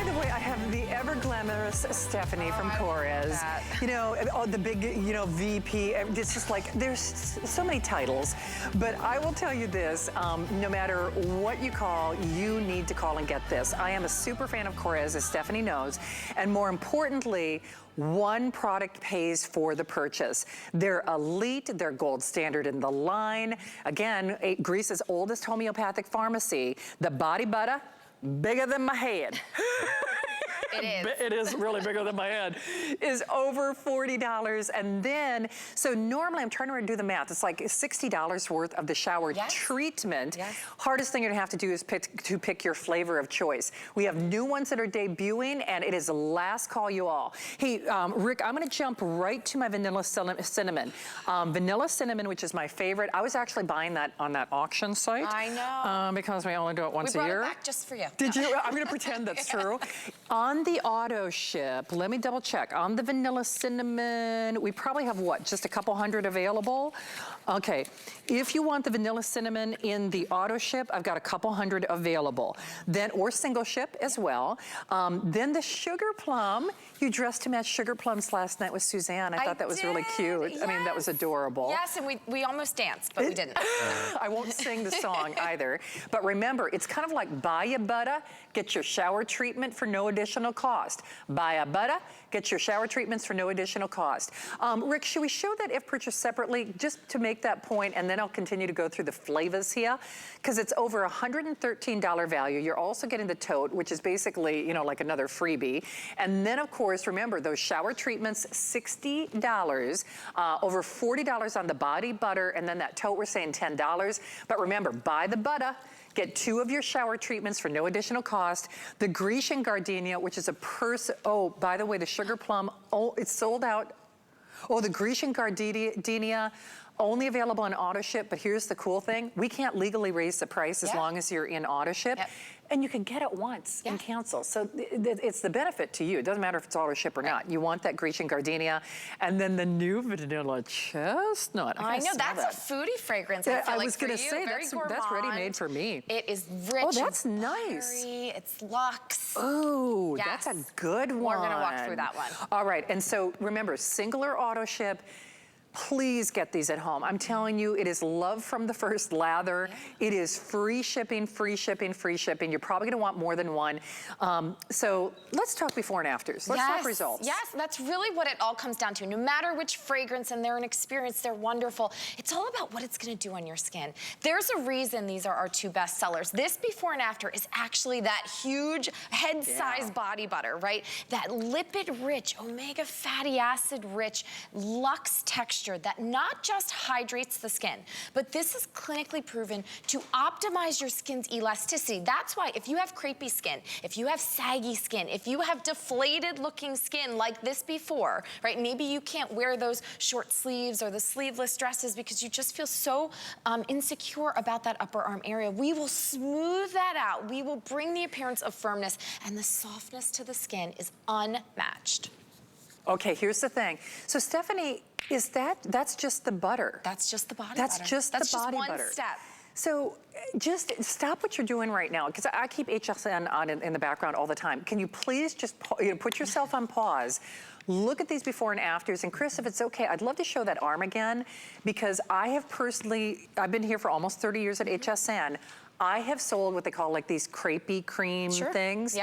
by the way, I have the ever glamorous Stephanie from Korres. You know, the big, you know, VP. It's just like, there's so many titles. But I will tell you this, no matter what you call, you need to call and get this. I am a super fan of Korres, as Stephanie knows. And more importantly, one product pays for the purchase. They're elite, they're gold standard in the line. Again, Greece's oldest homeopathic pharmacy. The body butter, bigger than my head. It is. It is really bigger than my head. Is over $40. And then, so normally I'm trying to do the math. It's like $60 worth of the shower treatment. Hardest thing you're gonna have to do is pick your flavor of choice. We have new ones that are debuting, and it is the last call, you all. Hey, Rick, I'm gonna jump right to my vanilla cinnamon. Vanilla cinnamon, which is my favorite. I was actually buying that on that auction site. I know. Because we only do it once a year. We brought it back just for you. Did you? I'm gonna pretend that's true. On the AutoShip, let me double check. On the vanilla cinnamon, we probably have what, just a couple hundred available? Okay, if you want the vanilla cinnamon in the AutoShip, I've got a couple hundred available. Then, or single ship as well. Then the sugar plum, you dressed to match sugar plums last night with Suzanne. I thought that was really cute. Yes. I mean, that was adorable. Yes, and we almost danced, but we didn't. I won't sing the song either. But remember, it's kind of like buy a butter, get your shower treatment for no additional cost. Buy a butter, get your shower treatments for no additional cost. Rick, should we show that if purchased separately, just to make that point, and then I'll continue to go through the flavors here, because it's over $113 value. You're also getting the tote, which is basically, you know, like another freebie. And then, of course, remember, those shower treatments, $60, over $40 on the body butter, and then that tote, we're saying $10. But remember, buy the butter, get 2 of your shower treatments for no additional cost. The Grecian gardenia, which is a oh, by the way, the sugar plum, oh, it's sold out. Oh, the Grecian gardenia, only available on AutoShip, but here's the cool thing. We can't legally raise the price as long as you're in AutoShip. And you can get it once and cancel. So it's the benefit to you. It doesn't matter if it's AutoShip or not. You want that Grecian gardenia. And then the new vanilla chestnut. I know, that's a foodie fragrance. I was gonna say, that's ready made for me. It is rich. Oh, that's nice. It's luxe. Oh, that's a good one. We're gonna walk through that one. All right, and so remember, singular AutoShip. Please get these at home. I'm telling you, it is love from the first lather. It is free shipping, free shipping, free shipping. You're probably gonna want more than one. So let's talk before and afters. Let's talk results. Yes, that's really what it all comes down to. No matter which fragrance, and they're an experience, they're wonderful. It's all about what it's gonna do on your skin. There's a reason these are our 2 best sellers. This before and after is actually that huge head-sized body butter, right? That lipid-rich, omega fatty acid-rich, luxe texture that not just hydrates the skin, but this is clinically proven to optimize your skin's elasticity. That's why if you have crepey skin, if you have saggy skin, if you have deflated looking skin like this before, right? Maybe you can't wear those short sleeves or the sleeveless dresses because you just feel so insecure about that upper arm area. We will smooth that out. We will bring the appearance of firmness, and the softness to the skin is unmatched. Okay, here's the thing. So Stephanie, that's just the butter. That's just the body butter. That's just one step. So just stop what you're doing right now, because I keep HSN on in the background all the time. Can you please just put yourself on pause, look at these before and afters, and Chris, if it's okay, I'd love to show that arm again, because I have personally, I've been here for almost 30 years at HSN. I have sold what they call like these crepey cream things.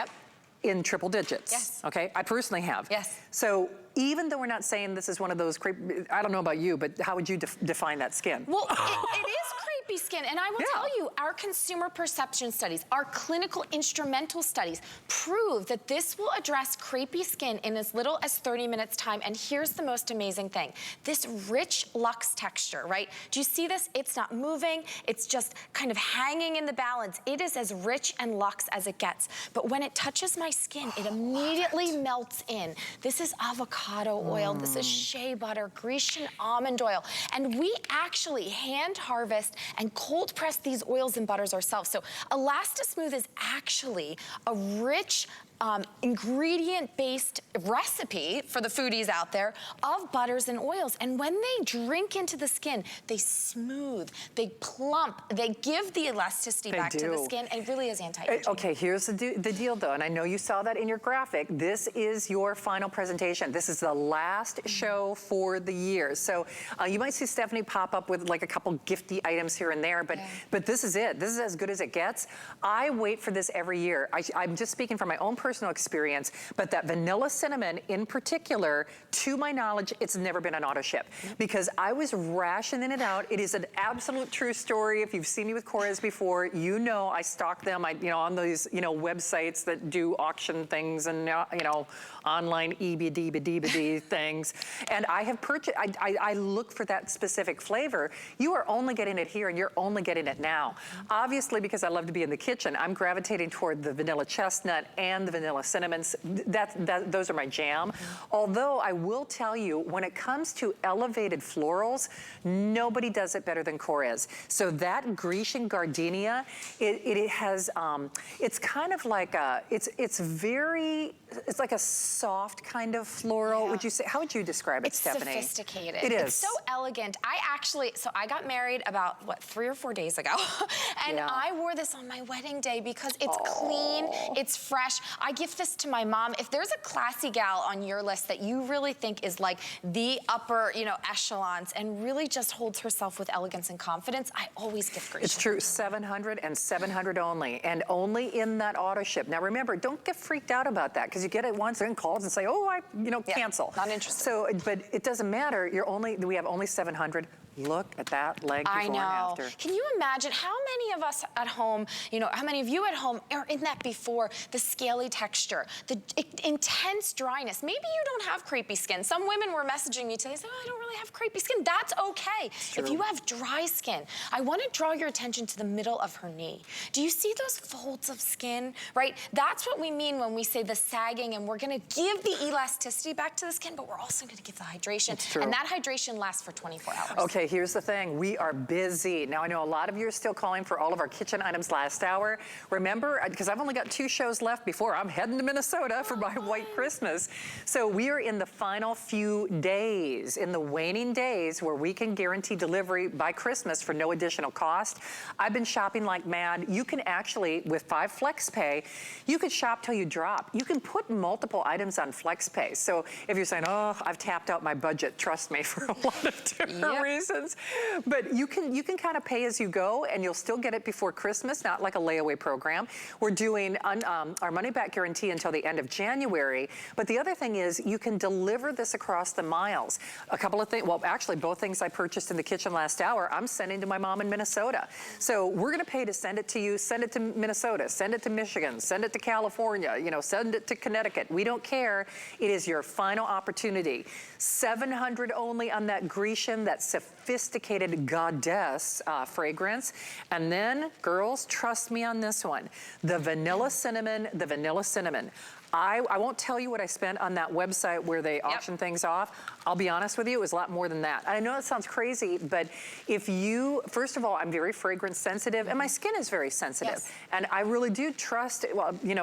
In triple digits. Okay, I personally have. So even though we're not saying this is one of those crepe, I don't know about you, but how would you define that skin? Well, it is crepey skin, and I will tell you, our consumer perception studies, our clinical instrumental studies prove that this will address crepey skin in as little as 30 minutes time. And here's the most amazing thing. This rich luxe texture, right? Do you see this? It's not moving. It's just kind of hanging in the balance. It is as rich and luxe as it gets. But when it touches my skin, it immediately melts in. This is avocado oil. This is shea butter, Grecian almond oil. And we actually hand harvest and cold press these oils and butters ourselves. So ElastiSmooth is actually a rich ingredient-based recipe for the foodies out there of butters and oils. And when they drink into the skin, they smooth, they plump, they give the elasticity back to the skin, and it really is anti-aging. Okay, here's the deal though, and I know you saw that in your graphic. This is your final presentation. This is the last show for the year. So you might see Stephanie pop up with like a couple gifty items here and there, but this is it. This is as good as it gets. I wait for this every year. I'm just speaking from my own personal experience, but that vanilla cinnamon in particular, to my knowledge, it's never been on AutoShip because I was rationing it out. It is an absolute true story. If you've seen me with Korres before, you know I stock them. On these, websites that do auction things and, online EBD things. And I have purchased, I look for that specific flavor. You are only getting it here and you're only getting it now. Obviously, because I love to be in the kitchen, I'm gravitating toward the vanilla chestnut and the vanilla cinnamons. Those are my jam. Although I will tell you, when it comes to elevated florals, nobody does it better than Korres. So that Grecian gardenia, it has, it's kind of like it's like a soft kind of floral. Yeah. Would you say, how would you describe it, Stephanie? It's sophisticated. It is. It's so elegant. So I got married about, 3 or 4 days ago. And I wore this on my wedding day because it's clean, it's fresh. I gift this to my mom. If there's a classy gal on your list that you really think is like the upper, echelons and really just holds herself with elegance and confidence, I always gift Grecian. It's true, 700 and 700 only, and only in that AutoShip. Now remember, don't get freaked out about that because you get it once and calls and say, oh, cancel. Not interested. So, but it doesn't matter. We have only 700. Look at that leg before and after. Can you imagine how many of us at home, how many of you at home are in that before? The scaly texture, the intense dryness. Maybe you don't have crepey skin. Some women were messaging me today saying, I don't really have crepey skin. That's okay. If you have dry skin, I want to draw your attention to the middle of her knee. Do you see those folds of skin, right? That's what we mean when we say the sagging, and we're going to give the elasticity back to the skin, but we're also going to give the hydration. And that hydration lasts for 24 hours. Okay, here's the thing. We are busy. Now, I know a lot of you are still calling for all of our kitchen items last hour. Remember, because I've only got 2 shows left before I'm heading to Minnesota for my white Christmas. So we are in the final few days, in the waning days where we can guarantee delivery by Christmas for no additional cost. I've been shopping like mad. You can actually, with 5 Flex Pay, you can shop till you drop. You can put multiple items on Flex Pay. So if you're saying, oh, I've tapped out my budget, trust me, for a lot of different reasons. But you can kind of pay as you go and you'll still get it before Christmas, not like a layaway program. We're doing our money back guarantee until the end of January. But the other thing is you can deliver this across the miles. A couple of things, well, actually both things I purchased in the kitchen last hour, I'm sending to my mom in Minnesota. So we're gonna pay to send it to you, send it to Minnesota, send it to Michigan, send it to California, send it to Connecticut. We don't care. It is your final opportunity. 700 only on that Grecian, that sophisticated goddess fragrance. And then, girls, trust me on this one. The vanilla cinnamon, I won't tell you what I spent on that website where they auction things off. I'll be honest with you, it was a lot more than that. I know it sounds crazy, but first of all, I'm very fragrance sensitive and my skin is very sensitive. And I really do trust,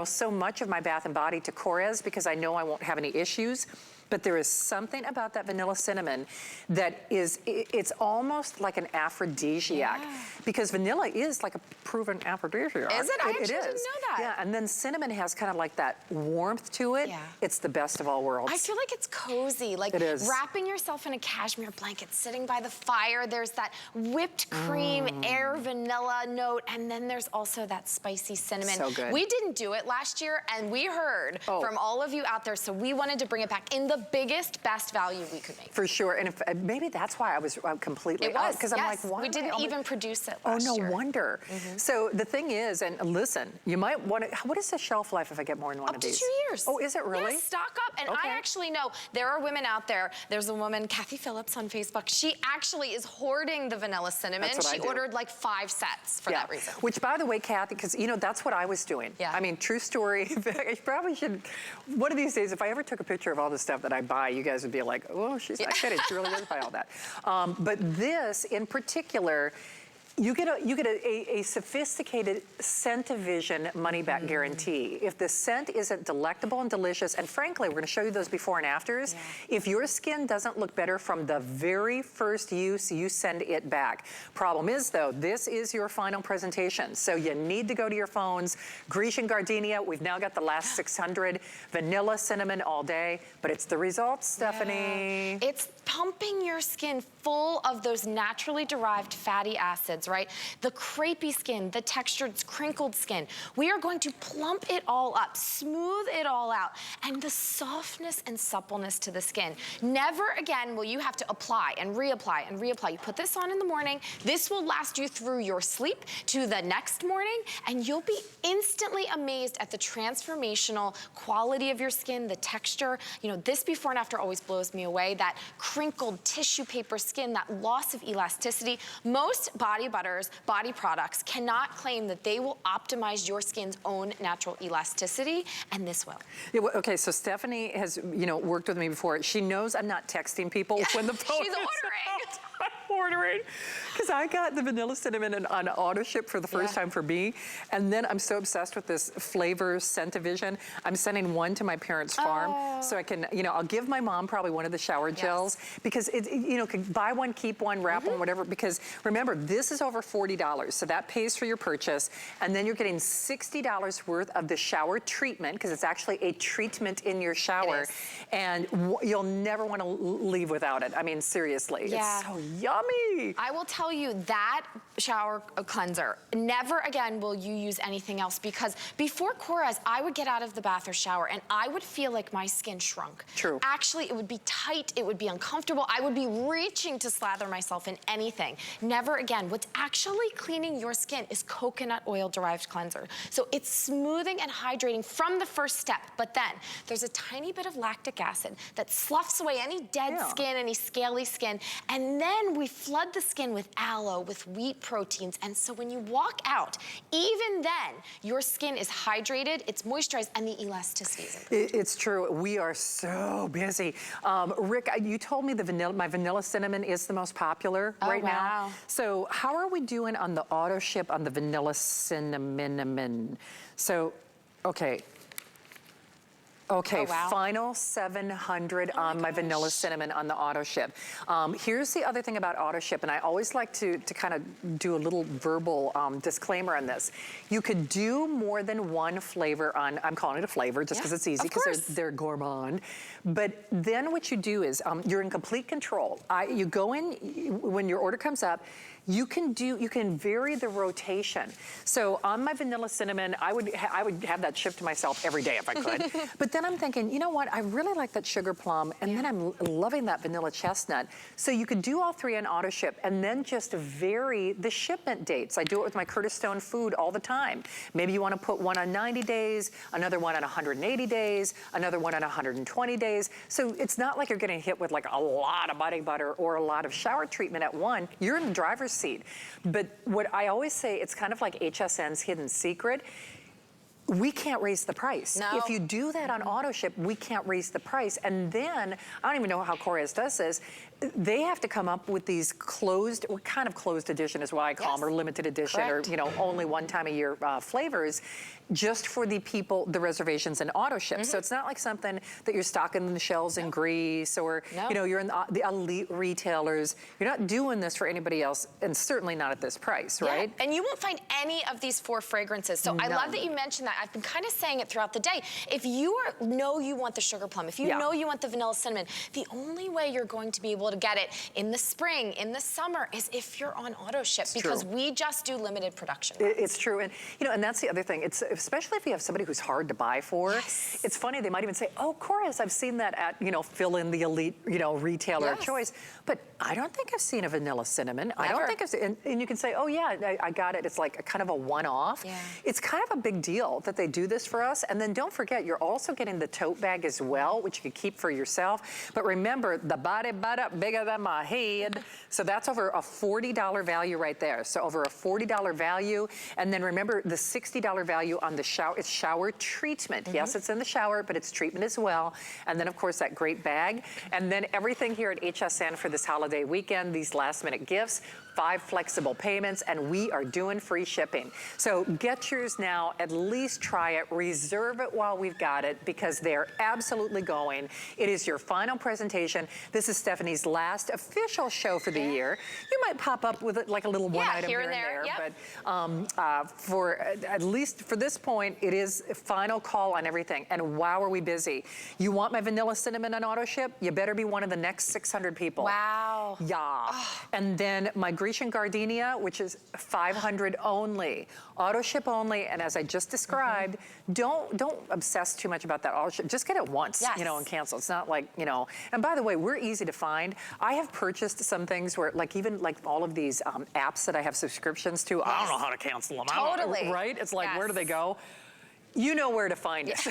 so much of my Bath and Body to Korres because I know I won't have any issues. But there is something about that vanilla cinnamon that it's almost like an aphrodisiac. Because vanilla is like a proven aphrodisiac. Is it? I actually didn't know that. Yeah, and then cinnamon has kind of like that warmth to it. It's the best of all worlds. I feel like it's cozy, like wrapping yourself in a cashmere blanket, sitting by the fire. There's that whipped cream, air vanilla note, and then there's also that spicy cinnamon. So good. We didn't do it last year, and we heard from all of you out there, so we wanted to bring it back in the biggest, best value we could make. For sure, and maybe that's why I was completely out, because I'm like, why? We didn't even produce it last year. year. Oh, no wonder. So the thing is, and listen, you might want to, what is the shelf life if I get more than one of these? Up to 2 years. Oh, is it really? Yes, stock up. And I actually know there are women out there. There's a woman, Kathy Phillips on Facebook. She actually is hoarding the vanilla cinnamon. She ordered like 5 sets for that reason. Which, by the way, Kathy, because that's what I was doing. I mean, true story. I probably should, one of these days, if I ever took a picture of all the stuff that I buy, you guys would be like, oh, she's not kidding. She really does buy all that. But this in particular, You get a sophisticated scent-o-vision money-back guarantee. If the scent isn't delectable and delicious, and frankly, we're gonna show you those before and afters, if your skin doesn't look better from the very first use, you send it back. Problem is though, this is your final presentation, so you need to go to your phones. Grecian gardenia, we've now got the last 600, vanilla, cinnamon all day, but it's the results, Stephanie. It's pumping your skin full of those naturally derived fatty acids, right? The crepey skin, the textured, crinkled skin. We are going to plump it all up, smooth it all out, and the softness and suppleness to the skin. Never again will you have to apply and reapply and reapply. You put this on in the morning, this will last you through your sleep to the next morning, and you'll be instantly amazed at the transformational quality of your skin, the texture. You know, this before and after always blows me away, that crinkled tissue paper skin, that loss of elasticity. Most body butters, body products cannot claim that they will optimize your skin's own natural elasticity, and this will. Yeah, well, okay, so Stephanie has, worked with me before. She knows I'm not texting people when the phone She's is ordering. out. I'm ordering. Because I got the vanilla cinnamon on AutoShip for the first time for me, and then I'm so obsessed with this flavor scent-o-vision. I'm sending one to my parents' farm so I can, I'll give my mom probably one of the shower gels because it, can buy one, keep one, wrap one, whatever. Because remember, this is over $40, so that pays for your purchase, and then you're getting $60 worth of the shower treatment because it's actually a treatment in your shower, and you'll never want to leave without it. I mean, seriously, it's so yummy. I will tell you that shower cleanser, never again will you use anything else, because before Korres, I would get out of the bath or shower and I would feel like my skin shrunk. True. Actually, it would be tight, it would be uncomfortable. I would be reaching to slather myself in anything. Never again. What's actually cleaning your skin is coconut oil derived cleanser. So it's smoothing and hydrating from the first step, but then there's a tiny bit of lactic acid that sloughs away any dead skin, any scaly skin, and then we flood the skin with aloe, with wheat proteins, and so when you walk out, even then, your skin is hydrated, it's moisturized, and the elasticity is improved. It's true. We are so busy. Rick, you told me my vanilla cinnamon is the most popular right now. So how are we doing on the AutoShip on the vanilla cinnamon? So, okay. Okay, final 700 on my vanilla cinnamon on the AutoShip. Here's the other thing about AutoShip, and I always like to kind of do a little verbal disclaimer on this. You could do more than one flavor on, I'm calling it a flavor just because it's easy, because they're gourmand. But then what you do is you're in complete control. You go in, when your order comes up, you can vary the rotation. So on my vanilla cinnamon, I would have that shipped to myself every day if I could. But then I'm thinking, you know what? I really like that sugar plum, and then I'm loving that vanilla chestnut. So you could do all three on AutoShip, and then just vary the shipment dates. I do it with my Curtis Stone food all the time. Maybe you want to put one on 90 days, another one on 180 days, another one on 120 days. So it's not like you're getting hit with like a lot of body butter or a lot of shower treatment at one. You're in the driver's seat. But what I always say, it's kind of like HSN's hidden secret. We can't raise the price. No. If you do that on AutoShip, we can't raise the price. And then, I don't even know how Korres does this, they have to come up with these closed, or kind of closed edition is what I call them, or limited edition, or only one time a year flavors, just for the people, the reservations in AutoShip. So it's not like something that you're stocking the shelves in Greece, or you're in the elite retailers. You're not doing this for anybody else, and certainly not at this price, right? And you won't find any of these 4 fragrances. So I love that you mentioned that. I've been kind of saying it throughout the day. If you know you want the sugar plum, if you know you want the vanilla cinnamon, the only way you're going to be able to get it in the spring, in the summer, is if you're on AutoShip, because we just do limited production. It's true, and and that's the other thing. It's especially if you have somebody who's hard to buy for. It's funny, they might even say, "Oh, Korres, I've seen that at fill in the elite retailer of choice," but I don't think I've seen a vanilla cinnamon. I don't think I've seen, and you can say, "Oh yeah, I got it." It's like a kind of a one-off. It's kind of a big deal that they do this for us. And then don't forget, you're also getting the tote bag as well, which you can keep for yourself. But remember, the body butter bigger than my head. So that's over a $40 value right there. So over a $40 value. And then remember the $60 value on the shower. It's shower treatment. Yes, it's in the shower, but it's treatment as well. And then of course that great bag. And then everything here at HSN for this holiday weekend, these last minute gifts. 5 flexible payments, and we are doing free shipping. So get yours now, at least try it, reserve it while we've got it, because they're absolutely going. It is your final presentation. This is Stephanie's last official show for the year. You might pop up with it like a little one item here and there, yep. but for at least for this point, it is a final call on everything. And wow, are we busy. You want my vanilla cinnamon on AutoShip? You better be one of the next 600 people. Wow. Yeah. Oh. And then my Grecian gardenia, which is 500 only. AutoShip only, and as I just described, don't obsess too much about that AutoShip. Just get it once, you know, and cancel. It's not like, you know, and by the way, we're easy to find. I have purchased some things where, like, even like all of these apps that I have subscriptions to, I don't know how to cancel them. Totally. Right? It's like, where do they go? You know where to find us.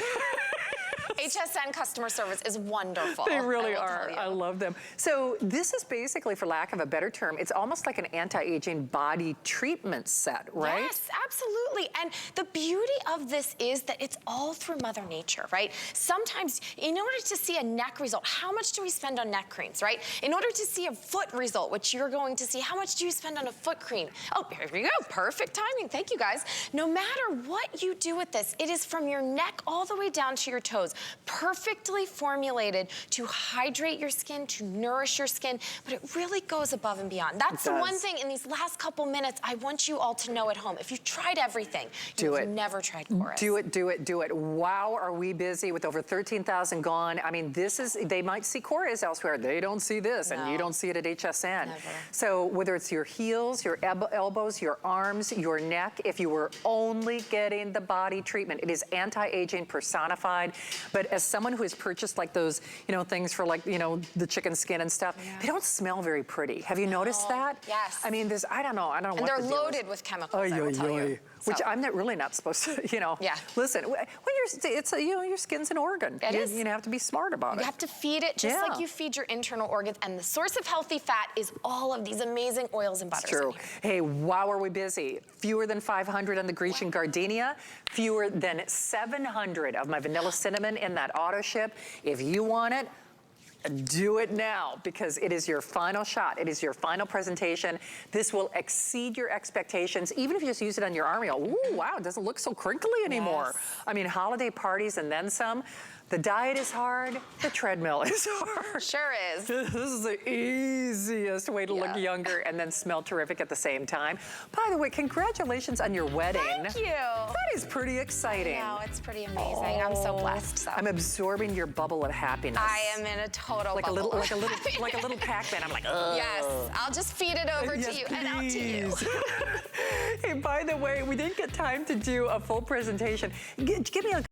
HSN customer service is wonderful. They really are. I love them. So this is basically, for lack of a better term, it's almost like an anti-aging body treatment set, right? Yes, absolutely. And the beauty of this is that it's all through Mother Nature, right? Sometimes, in order to see a neck result, how much do we spend on neck creams, right? In order to see a foot result, which you're going to see, how much do you spend on a foot cream? Oh, here we go. Perfect timing. Thank you, guys. No matter what you do with this, it is from your neck all the way down to your toes. Perfectly formulated to hydrate your skin, to nourish your skin, but it really goes above and beyond. That's the one thing in these last couple minutes I want you all to know at home. If you've tried everything, you've never tried Korres. Do it, do it, do it. Wow, are we busy with over 13,000 gone. I mean, this is, they might see Korres elsewhere. They don't see this, and you don't see it at HSN. Never. So whether it's your heels, your elbows, your arms, your neck, if you were only getting the body treatment, it is anti-aging personified. But as someone who has purchased like those, you know, things for like, you know, the chicken skin and stuff, they don't smell very pretty. Have you noticed that? Yes. I mean, there's, I don't know and what the they're deal is. loaded with chemicals, I will tell you. Which I'm really not supposed to, you know. Yeah. Listen, when it's you know, your skin's an organ. It is. You have to be smart about it. You have to feed it just like you feed your internal organs. And the source of healthy fat is all of these amazing oils and butters. It's true. Hey, wow, are we busy? Fewer than 500 on the Grecian gardenia. Fewer than 700 of my vanilla cinnamon in that AutoShip. If you want it, do it now, because it is your final shot. It is your final presentation. This will exceed your expectations. Even if you just use it on your arm, you'll go, ooh, wow, it doesn't look so crinkly anymore. I mean, holiday parties and then some. The diet is hard, the treadmill is hard. Sure is. This is the easiest way to look younger and then smell terrific at the same time. By the way, congratulations on your wedding. Thank you. That is pretty exciting. I know, it's pretty amazing. I'm so blessed. So. I'm absorbing your bubble of happiness. I am in a total like bubble. like a little Pac-Man. I'm like, ugh. Yes, I'll just feed it over to you and out to you. Hey, by the way, we didn't get time to do a full presentation. Give me a